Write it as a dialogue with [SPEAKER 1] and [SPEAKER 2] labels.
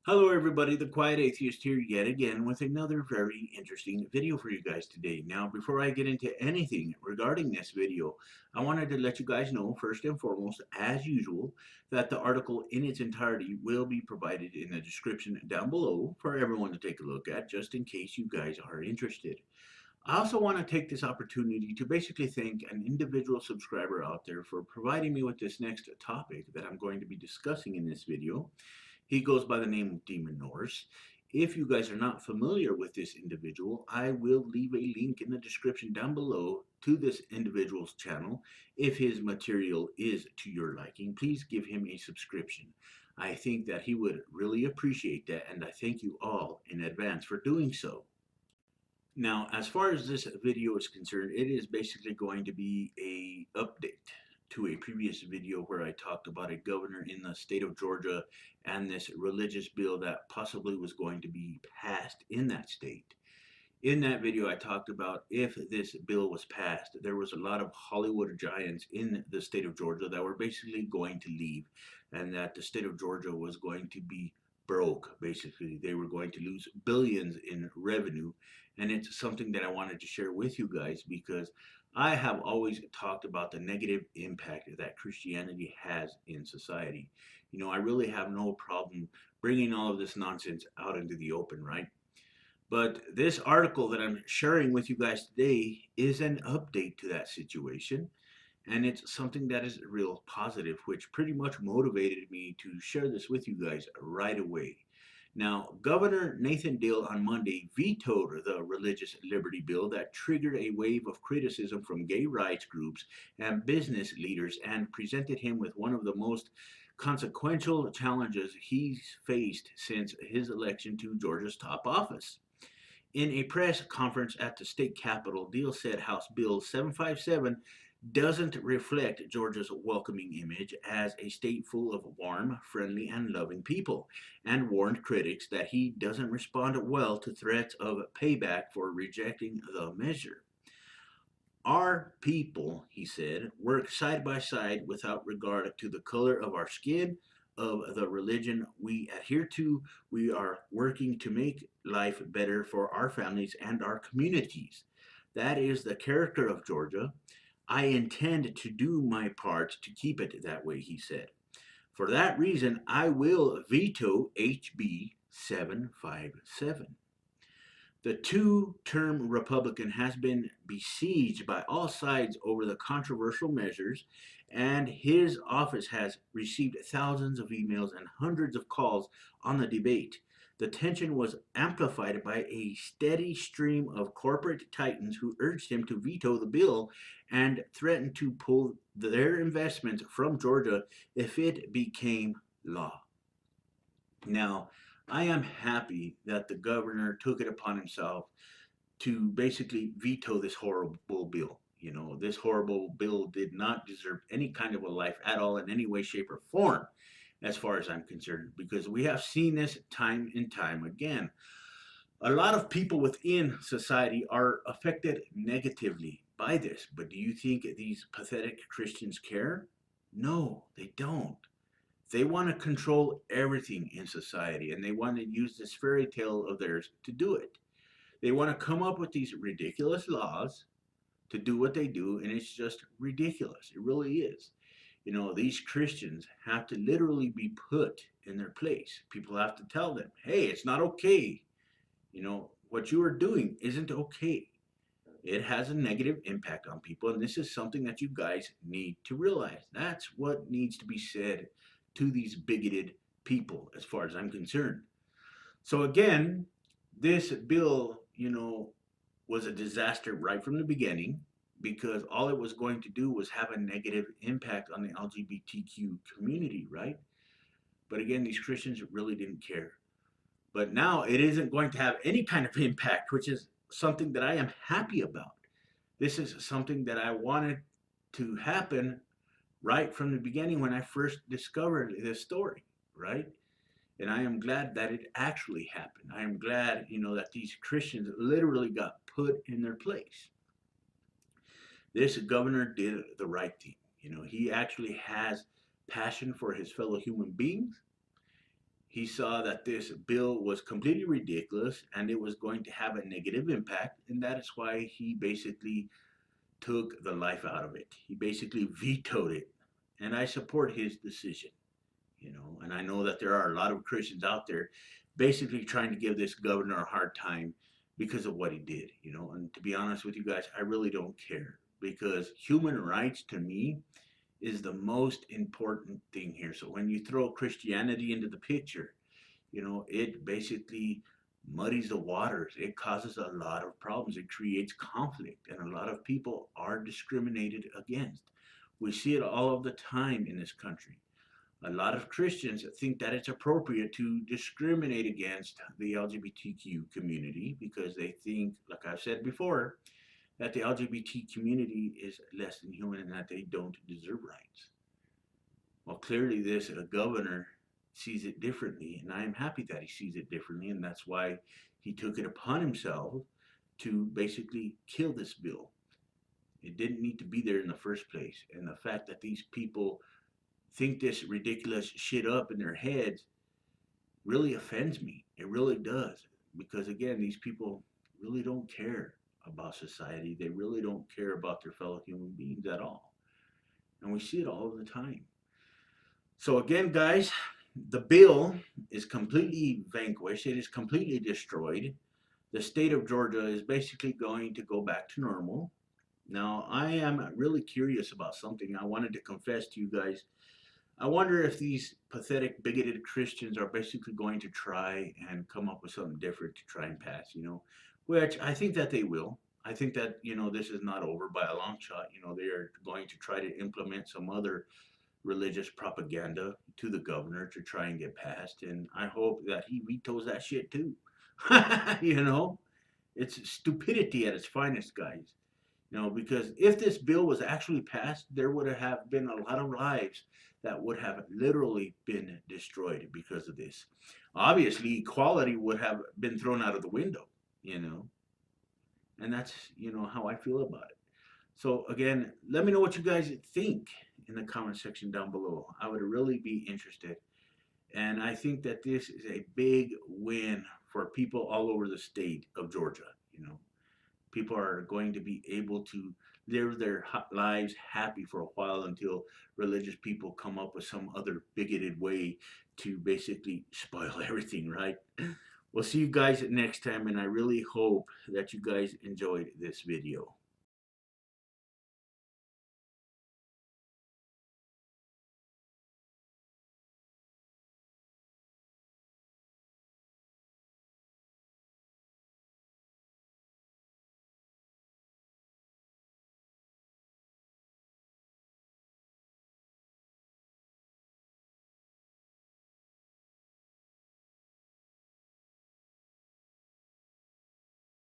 [SPEAKER 1] Hello everybody, the Quiet Atheist here yet again with another very interesting video for you guys today. Now, before I get into anything regarding this video, I wanted to let you guys know first and foremost, as usual, that the article in its entirety will be provided in the description down below for everyone to take a look at, just in case you guys are interested. I also want to take this opportunity to basically thank an individual subscriber out there for providing me with this next topic that I'm going to be discussing in this video. He goes by the name of demonorse. If you guys are not familiar with this individual, I will leave a link in the description down below to this individual's channel. If his material is to your liking, please give him a subscription. I think that he would really appreciate that, and I thank you all in advance for doing so. Now, as far as this video is concerned, it is basically going to be a update to a previous video where I talked about a governor in the state of Georgia and this religious bill that possibly was going to be passed in that state. In that video, I talked about if this bill was passed, there was a lot of Hollywood giants in the state of Georgia that were basically going to leave, and that the state of Georgia was going to be broke. Basically, they were going to lose billions in revenue, and it's something that I wanted to share with you guys because I have always talked about the negative impact that Christianity has in society. I really have no problem bringing all of this nonsense out into the open, right? But this article that I'm sharing with you guys today is an update to that situation. And it's something that is real positive, which pretty much motivated me to share this with you guys right away. Now, Governor Nathan Deal on Monday vetoed the religious liberty bill that triggered a wave of criticism from gay rights groups and business leaders and presented him with one of the most consequential challenges he's faced since his election to Georgia's top office. In a press conference at the state capitol, Deal said House Bill 757 doesn't reflect Georgia's welcoming image as a state full of warm, friendly, and loving people, and warned critics that he doesn't respond well to threats of payback for rejecting the measure. Our people, he said, work side by side without regard to the color of our skin, of the religion we adhere to. We are working to make life better for our families and our communities. That is the character of Georgia. I intend to do my part to keep it that way, he said. For that reason, I will veto HB 757. The two-term Republican has been besieged by all sides over the controversial measures, and his office has received thousands of emails and hundreds of calls on the debate. The tension was amplified by a steady stream of corporate titans who urged him to veto the bill and threatened to pull their investments from Georgia if it became law. Now, I am happy that the governor took it upon himself to basically veto this horrible bill. This horrible bill did not deserve any kind of a life at all in any way, shape, or form, as far as I'm concerned, because we have seen this time and time again. A lot of people within society are affected negatively by this, but do you think these pathetic Christians care? No, they don't. They want to control everything in society and they want to use this fairy tale of theirs to do it. They want to come up with these ridiculous laws to do what they do, and it's just ridiculous. It really is. These Christians have to literally be put in their place. People have to tell them, hey, it's not okay. What you are doing isn't okay. It has a negative impact on people, and this is something that you guys need to realize. That's what needs to be said to these bigoted people, as far as I'm concerned. So, again, this bill, was a disaster right from the beginning because all it was going to do was have a negative impact on the LGBTQ community, right? But again, these Christians really didn't care. But now it isn't going to have any kind of impact, which is something that I am happy about. This is something that I wanted to happen right from the beginning when I first discovered this story, right? And I am glad that it actually happened. I am glad, that these Christians literally got put in their place. This governor did the right thing. He actually has passion for his fellow human beings. He saw that this bill was completely ridiculous and it was going to have a negative impact, and that is why he basically took the life out of it. He basically vetoed it, and I support his decision. And I know that there are a lot of Christians out there basically trying to give this governor a hard time because of what he did. And to be honest with you guys, I really don't care, because human rights to me is the most important thing here. So when you throw Christianity into the picture, it basically muddies the waters. It causes a lot of problems. It creates conflict, and a lot of people are discriminated against. We see it all of the time in this country. A lot of Christians think that it's appropriate to discriminate against the LGBTQ community because they think, like I've said before, that the LGBT community is less than human and that they don't deserve rights. Well, clearly, this governor sees it differently, and I am happy that he sees it differently, and that's why he took it upon himself to basically kill this bill. It didn't need to be there in the first place, and the fact that these people think this ridiculous shit up in their heads really offends me. It really does, because again, these people really don't care about society. They really don't care about their fellow human beings at all, and we see it all the time. So again, guys, the bill is completely vanquished. It is completely destroyed. The state of Georgia is basically going to go back to normal. Now, I am really curious about something. I wanted to confess to you guys. I wonder if these pathetic, bigoted Christians are basically going to try and come up with something different to try and pass, which I think that they will. I think that, this is not over by a long shot. They are going to try to implement some other religious propaganda to the governor to try and get passed. And I hope that he vetoes that shit too. you know, it's stupidity at its finest, guys. Because if this bill was actually passed, there would have been a lot of lives that would have literally been destroyed because of this. Obviously, equality would have been thrown out of the window, you know, and that's how I feel about it. So again, let me know what you guys think in the comment section down below. I would really be interested. And I think that this is a big win for people all over the state of Georgia. People are going to be able to live their lives happy for a while until religious people come up with some other bigoted way to basically spoil everything, right? We'll see you guys next time, and I really hope that you guys enjoyed this video.